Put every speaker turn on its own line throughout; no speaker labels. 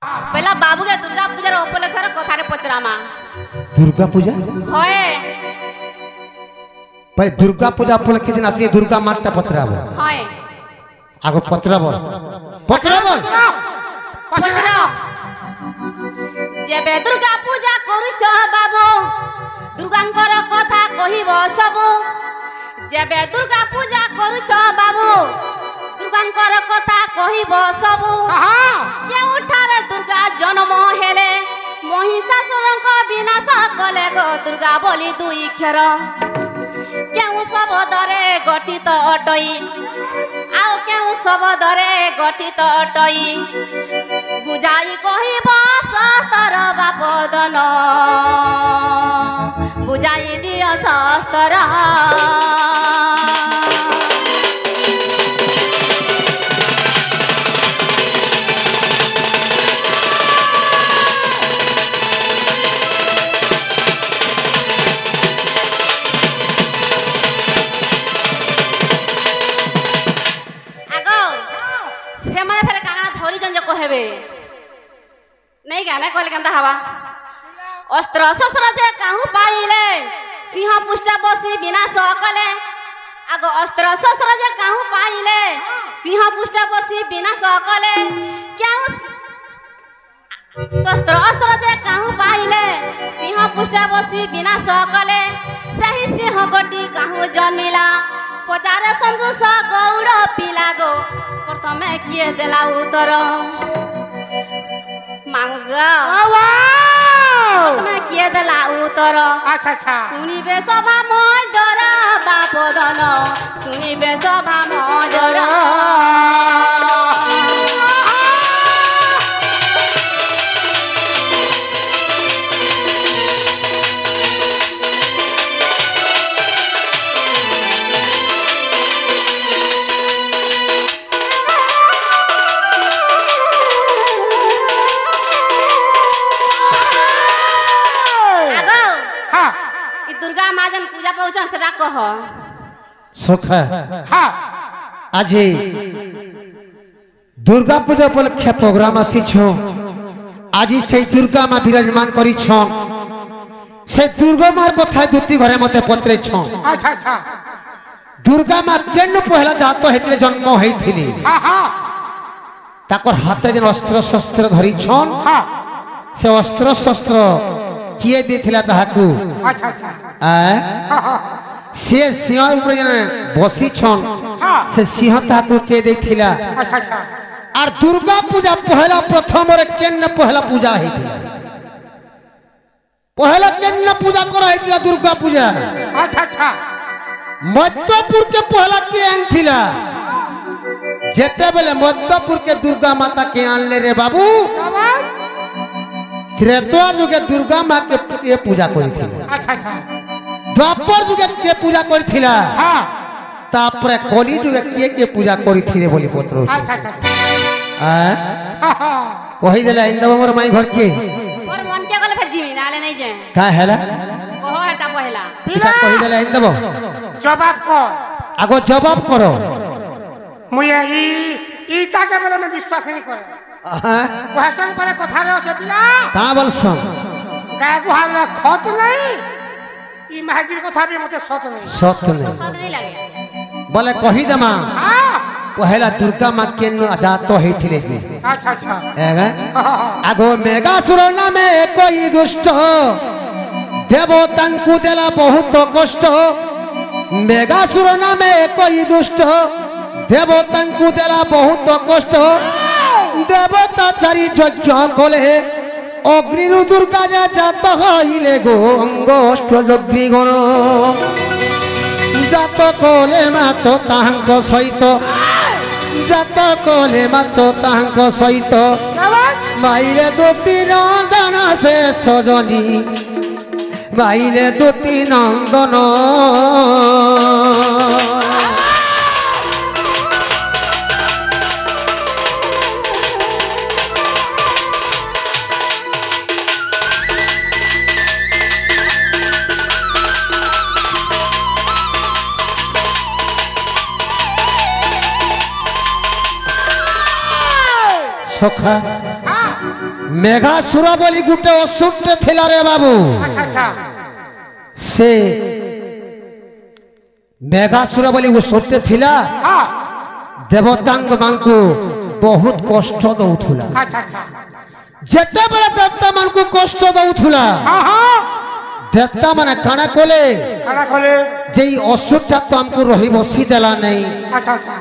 पहला बाबू के दुर्गा पूजा उपलक्षे कथा रे पचरामा
दुर्गा पूजा
होए
पर दुर्गा पूजा उपलक्षे दिन आसी दुर्गा माटा पचराबो
होए
आगो पचराबो पचराबो
पचरा जेबे दुर्गा पूजा करूछ बाबू दुर्गांकर कथा कहिबो सबु जेबे दुर्गा पूजा करूछ बाबू दुर्गांकर कथा कहिबो सबु केउठारे दुर्गा जन्म हेले महिषासुरक विनाश कले गो दुर्गा बोली दुई खेर केउ शब्दरे गठित अटई आउ केउ शब्दरे गठित अटई बुझाई कहिबो शास्त्र बापदन बुझाई दियो शास्त्र कहबे नहीं गाना कहले केंता हवा अस्त्र शस्त्र जे काहू पाइले सिंह पुष्ट बसी विनाश कले आगो अस्त्र शस्त्र जे काहू पाइले सिंह पुष्ट बसी विनाश कले क्यों शस्त्र अस्त्र जे काहू पाइले सिंह पुष्ट बसी विनाश कले सही सिंह गोटी काहू जन्मिला पचारे संतोष गौड़ पिला गो प्रथमे किए देला उत्तर मांगा प्रथमे किए देला उत्तर
अच्छा
सुनिबे सभा मजर बापदन सुनिबे सभा मजर दुर्गा माजन पूजा पहुंचन सदा कह
सुखा आज दुर्गा पूजा उपलक्षे प्रोग्राम आसी छो आज से दुर्गा माँ विराजमान करी छो से दुर्गा मार कथा दुती घरे मते पत्रे छो
अच्छा
दुर्गा माँ केन पहला जात हेतले जन्म हेथिली ताकर हाथे जन अस्त्र शस्त्र धरी छन से अस्त्र शस्त्र किए देथिला ताहाकू
अच्छा
से सिंह ऊपर जने बसी छन से सिंह ताहाकू के देथिला
अच्छा
और दुर्गा पूजा पहला प्रथम रे केन पहला पूजा हेथिला पहला केन पूजा करा हेथिला दुर्गा पूजा
अच्छा
मध्यपुर के पहला के आनथिला जेते बेले मध्यपुर के दुर्गा माता के आनले रे बाबू त्रेता जुगे दुर्गा माँ के पूजा करिथिला
अच्छा
द्वापर जुगे के पूजा करिथिला तापरे कली जुगे के पूजा करिथिले बोली पत्र
अच्छा
कहि देला इंदब मोर माई घर के
और मन के गले भेजी नाले नहीं जे
का हैला
कहो हेता पहिला
इता कहि देला इंदब
जवाब को
आगो जवाब करो
मुया ई ताके बेले में विश्वास नहीं करे वहसन पर कथा रे से पिला
का बोलसन
गाय गुहार खत नहीं ई महाजीर कथा भी मते सत नहीं
सद नहीं लागे
बोले कहि दमा पहला दुर्गा माँ केन आजात हेथिले जी
अच्छा
एगा आगो मेघासुर नामे कोई दुष्ट देवतांकु देला बहुत कष्ट मेघासुर नामे कोई दुष्ट देवतांकु देला बहुत कष्ट देवता चारि यज्ञ कले अग्निरु दुर्गा जात हईले गो अंगष्ट यज्ञ गण जात कले मात ताहांक सहित जात कले मात ताहांक सहित माइले दुती नंदन से सजनी माइले दुती नंदन सखा মেঘাসুর বলি গোটে অসুরটে ଥିଲା রে বাবু
আচ্ছা আচ্ছা
সে মেঘাসুর বলি অসুরটে ଥିଲା
হ্যাঁ
দেবতাঙ্গ মানকু বহুত কষ্ট দউথুলা
আচ্ছা আচ্ছা
যেতেবেলে দেবতা মানকু কষ্ট দউথুলা
হ্যাঁ হ্যাঁ
দেবতা মানে কাଣା কলে
কারা কলে
যে অসুরটা তো আমকু রহি বসি দেলা নেই
আচ্ছা আচ্ছা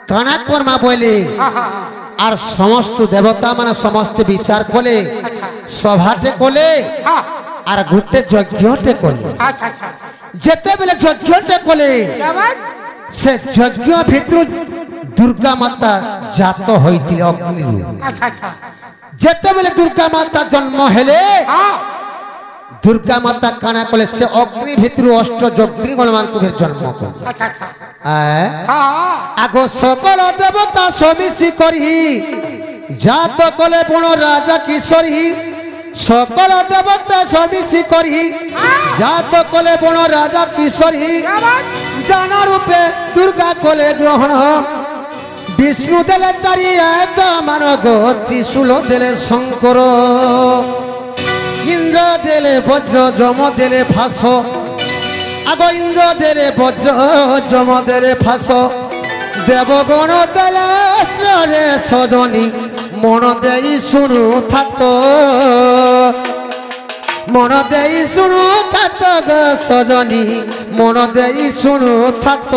কাଣା কর্মা বলে
হ্যাঁ হ্যাঁ হ্যাঁ
আর সমস্ত দেবতা মানে সমস্ত বিচার কলে
আচ্ছা
সভাতে কলে
হ্যাঁ
আর গোটে যজ্ঞতে কলে
আচ্ছা আচ্ছা
যেতেবেলে যজ্ঞতে কলে
কেমন
সে যজ্ঞ ভিতর দুর্গা মাতা জাত হইছিল অগ্নিরু
আচ্ছা আচ্ছা
যেতেবেলে দুর্গা মাতা জন্ম হেলে
হ্যাঁ
দুর্গা মাতা কানা কলে সে অগ্নি ভিতর অষ্ট যজ্ঞী গণমানকু জন্ম কলে
আচ্ছা আচ্ছা
হ্যাঁ
হ্যাঁ
আগ সকল দেবতা সমিশি করি জাত কলে বন রাজা কিশোরী সকল দেবতা সমিশি করি জাত কলে বন রাজা কিশোরী জান রূপে দুর্গা কলে গ্রহণ বিষ্ণু দেলে চারি আয়ত মানগ ত্রিশূল দেলে শঙ্কর ইন্দ্র দেলে বজ্র যম দেলে ফাঁস আগ ইন্দ্র দেলে বজ্র যম দেলে ফাঁস দেবগণ দেলে অস্ত্রে সজনী মন দেই শুনু থাত মন দেই শুনু থাত গো সজনী মন দেই শুনু থাত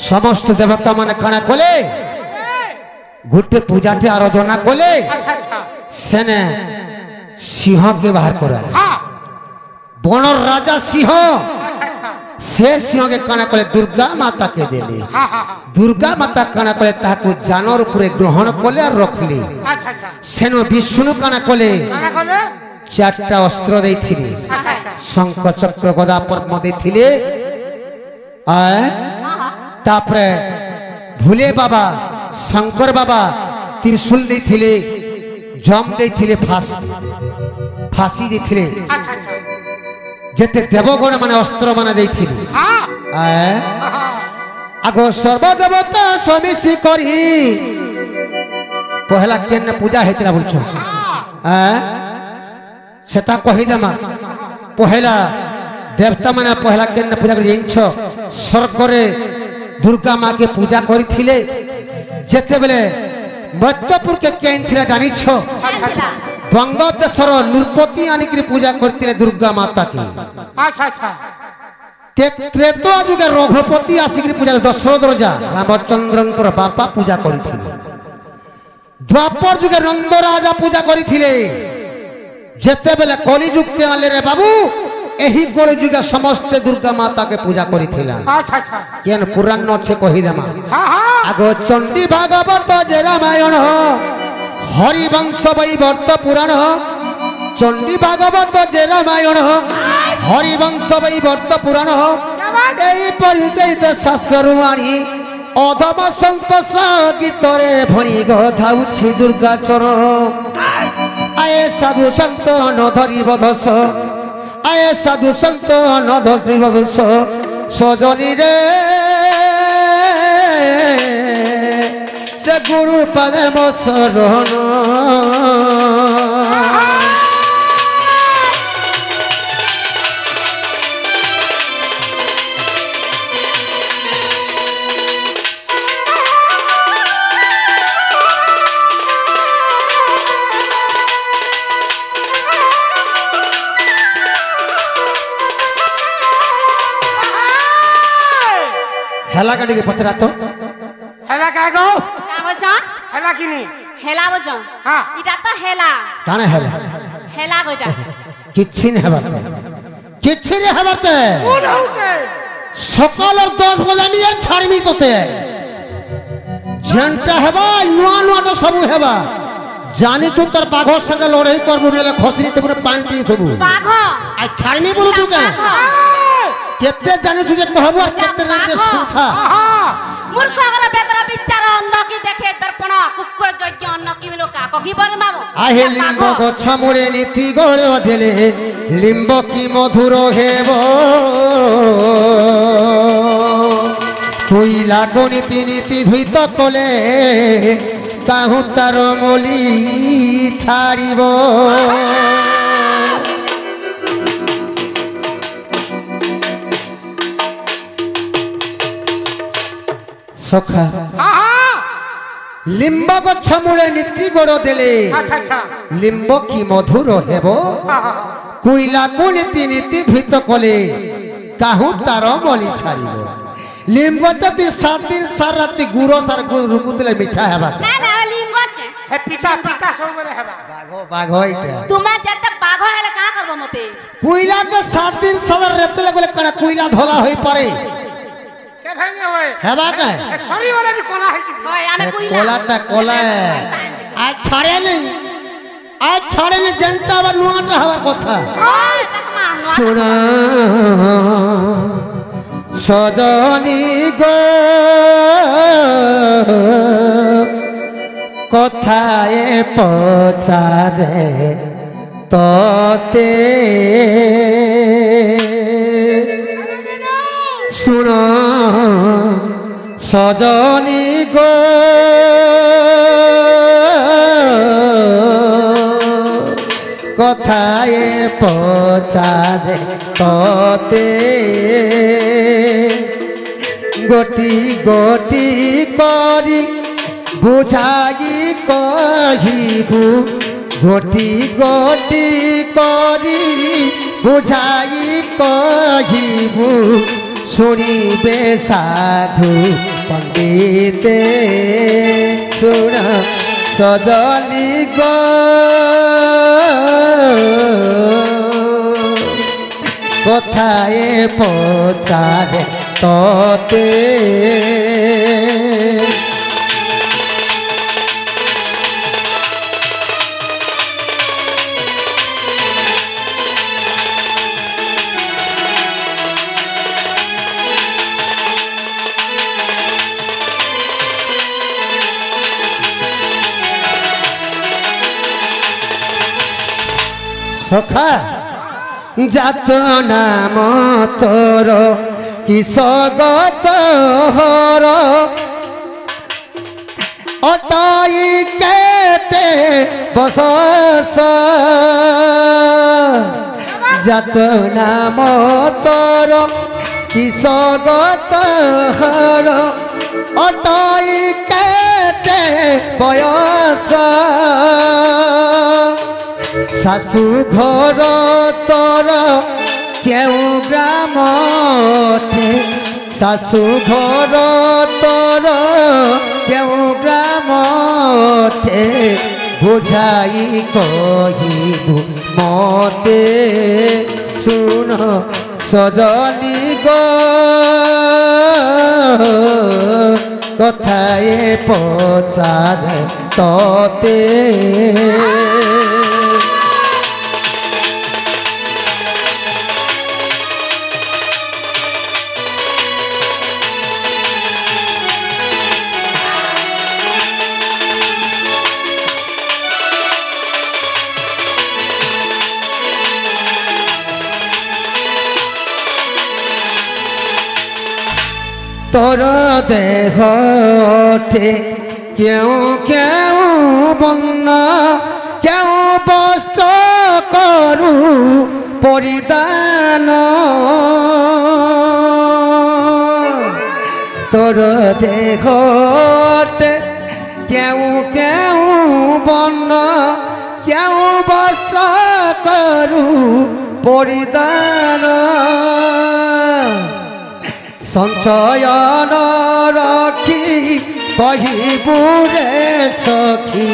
সমস্ত দেবতা মানে কানা কলে গোটে পূজাতে আরাধনা কলে
আচ্ছা আচ্ছা
সেনে সিংহকে বাহার করা
হ্যাঁ
বনর রাজা সিংহ
আচ্ছা আচ্ছা
সে সিংহকে কানা কলে দুর্গা মাতাকে দেলে
হ্যাঁ হ্যাঁ
দুর্গা মাতা কানা কলে তাহাকে জানর উপরে গ্রহণ কলে আর রখলে
আচ্ছা আচ্ছা
সেন বিষ্ণু কানা কলে
কারা কলে
চারটা অস্ত্র দেইছিলে
আচ্ছা আচ্ছা
শঙ্খ চক্র গদা পদ্ম দেইছিলে তারপরে ভুলে বাবা শঙ্কর বাবা ত্রিশূল দেইছিলে জম দেইছিলে ফাঁসি দেইছিলে
আচ্ছা আচ্ছা
যেতে দেবগণ মানে অস্ত্র মানে দেইছিলে
হ্যাঁ
আগ সর্বদেবতা সমিশি করি পহেলা কেন পূজা হয়েছিল বলছো সেটা কহিদেমা পহেলা দেবতা মানে পহেলা কেন পূজা করে জানিছ স্বর্গরে দুর্গা মাকে পূজা করিছিলে যেতেবেলে মধ্যপুরকে কেন ଥିଲା জানিছ বঙ্গদেশর নৃপতি আনিকি পূজা করতে দুর্গা মাতাকে
আচ্ছা আচ্ছা
ত্রেতা যুগে রঘুপতি আসিকি পূজা দশরথ রাজা রামচন্দ্রঙ্কর বাপা পূজা করিଥିଲେ দ্বাপর যুগে নন্দ রাজা পূজা করিଥିଲେ যেতেবেলে কলিযুগকে আনলে রে বাবু ଏହି କଳି ଯୁଗ ସମସ୍ତେ ଦୁର୍ଗା ମାତାକେ ପୂଜା କରିଥିଲା
আচ্ছা আচ্ছা
କେନ୍ ପୁରାଣ ଅଛି କହିଦେମା
হ্যাঁ হ্যাঁ
ଆଗ ଚଣ୍ଡୀ ଭାଗବତ ଯେ ରାମାୟଣ ହରିବଂଶ ବୈବର୍ତ୍ତ ପୁରାଣ ଚଣ୍ଡୀ ଭାଗବତ ଯେ ରାମାୟଣ ହରିବଂଶ ବୈବର୍ତ୍ତ ପୁରାଣ ଏହିପରି ଗୀତ ଶାସ୍ତ୍ରରୁ ଆଣି ଅଧମ ସନ୍ତୋଷ ଗୀତରେ ଭଣି ଗଧାଉଛି ଦୁର୍ଗା ଚର ଆଏ ସାଧୁ ସନ୍ତ ନ ଧରିବ ଧସ আয়ে সাধু সন্ত নধসি বদস সজনী রে সে গুরু পাদে মশরণ হেলা গাড়িকে পচরা তো
হেলা কায় গো
কা বলছ
হেলা কিনি
হেলা বলছ
হ্যাঁ
এটা তো হেলা
কানে হেলা
হেলা কইটা
কিচ্ছি নে হেবারতে কিচ্ছি নে হেবারতে
কোন হউছে
সকালের 10 বজে আমি আর ছাড়মি তোতে যেনটা হেবা নুয়া নুয়াটা সবু হেবা জানিছু তোর বাঘর সঙ্গে লড়াই করবো নেলে খসরি তে পুরো পানি পিয়ে থবু
বাঘ
আর ছাড়মি বলু তু কে केते जानू तुझे कहबो और केते रे सुथा
मूर्ख गला बेदरा विचार अंध की देखे दर्पण कुकुर यज्ञ अन्न की मिलो काको की बन बाबू
आहे लिंब गछ मुळे नीति गळ देले लिंब की मधुर हेबो कोइला नीति नीति धुइत कले काहू तार मली छाड़िबो सखा लिंब गछ मूले नीति गोड़ देले लिंब की मधुर हेबो कोइला को नीति नीति धुइत कले काहू तार मली छाड़िबो लिंब जति 7 दिन 7 राति गुरो सार रुकुतले मिठा हेबा
ना ना लिंब गछ
हे पिता पिता सब रे हेबा
बाघो इटा
तुमे जते बाघ हेले का करबो मते
कोइला के 7 दिन 7 रेतले गले कणा कोइला धोला होई परे
के भाई होय
हेबा का
सरी वाला भी कोला है कि
होय आमे
कोलाटा कोला आज छाड़े नहीं जनता वर नुआटा हवर कथा
ओय तकमा
सुना सजनी गो कथाए पचारे तते सुन सजनी गो कथाए पचारे तते गोटी गोटी करी बुझाई कहिबू गोटी गोटी करी बुझाई कहिबू शुणिबे साधु पंडिते सुन सजनी गो कथाए पचारे तते सखा जात नाम तोर किसगत हर अटाई केते बसस जात नाम तोर किसगत हर अटाई केते बयस सासु घर तोर केउ ग्राम सासु घर तोर केउ ग्राम बुझाई कहिबू मते सुन सजनी गो कथाए पचारे तते तोर देहते क्यों क्यों बन्न क्यों वस्त्र करू परिधान तोर देहते क्यों क्यों बन्न क्यों वस्त्र करू परिधान संचयन रखी कहिबू रे सखी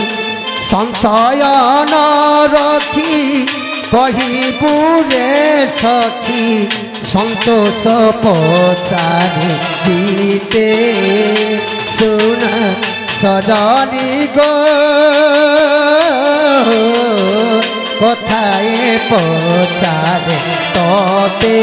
संचयन रखी कहिबू रे सखी संतोष पचारे जीते सुन सजनी गो কোথায় পৌঁছাবে তোতে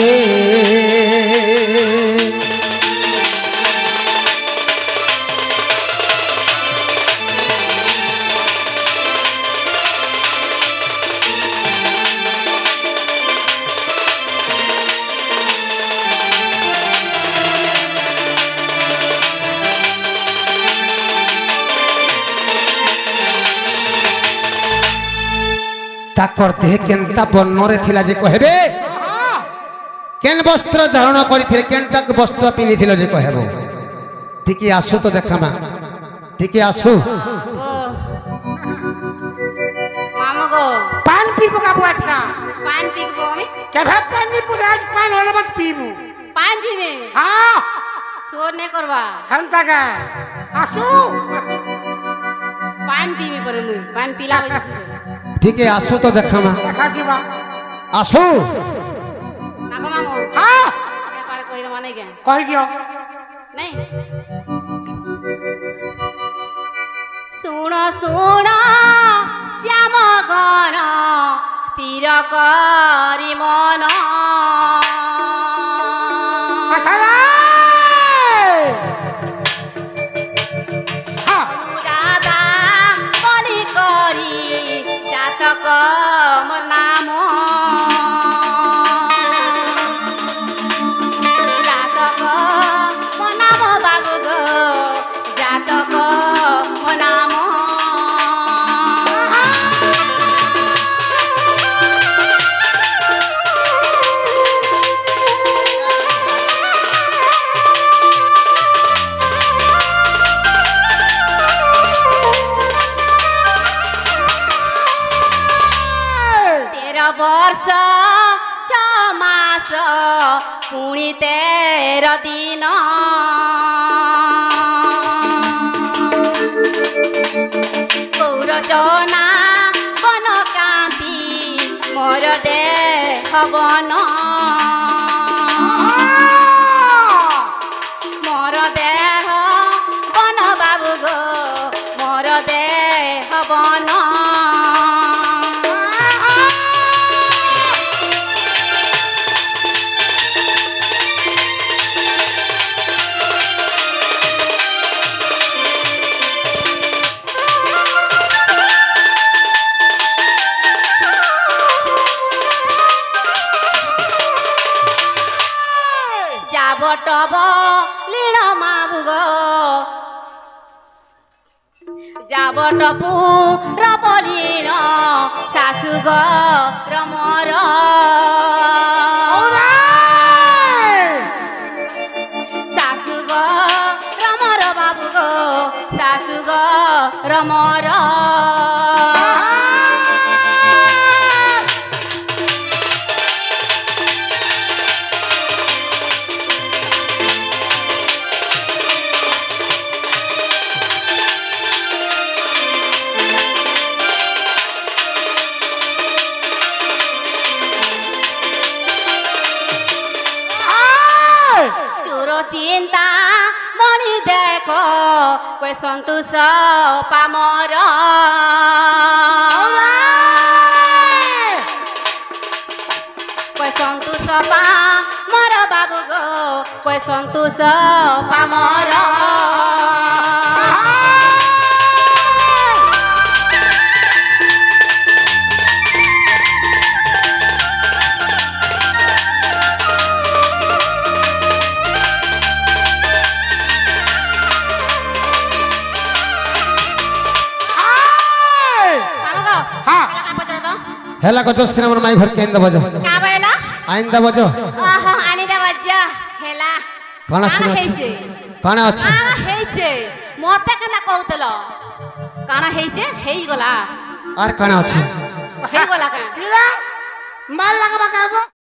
তাকর দেহে কেনতা বর্ণরে থিলা যে কহেবে কেন বস্ত্র ধারণ করিଥିଲେ কেনটা বস্ত্র পিঁধিছিল যে কহেব টিকি আসু তো দেখামা টিকি আসু
মামা গো
পান পিবো কাবু আজকা
পান পিবো আমি
কেভে পান নি পুরা আজ পান হলে বাদ পিবো
পান পিবে
হ্যাঁ
সোর নে করবা
হান্তা কা আসু আসু
পান পিবি পরে মুই পান পিলা হইছি
টিকি আসু তো দেখামা
দেখা দিবা
আসু
নাগো মামো
হ্যাঁ
এবারে কই দমা নাই কে
কই দিও
নাই শুণ শুণ শ্যাম গণ স্থির করি মন
আসারা হ্যাঁ
রাধা বলি করি জাতক নাম জাতক নাম বাবু গো জাতক নাম वर्ष 6 मास पुणी 13 दिन गौरचना बन कांति मोर देह बन मोर देह बन बाबू गो मोर देह बन टब लीण माबुग जाब टपु रबलीण सासुग रमर सासुग रमर बाबुग सासुग रमर चिंता मनी देखो कोई संतोष पामर कोई संतोष पामर बाबू गो कोई संतोष पामर
हेला को दोस्त नंबर माई घर के इंदा बजो
का बेला
आइंदा बजो
आहा आनी दे बज्जा हेला
कोन सुनो कोन अछि
हेइचे मते केना कहतलो काना हेइचे हेइ गला
आर कोन अछि
हेइ गला का
माल लगबा कहबो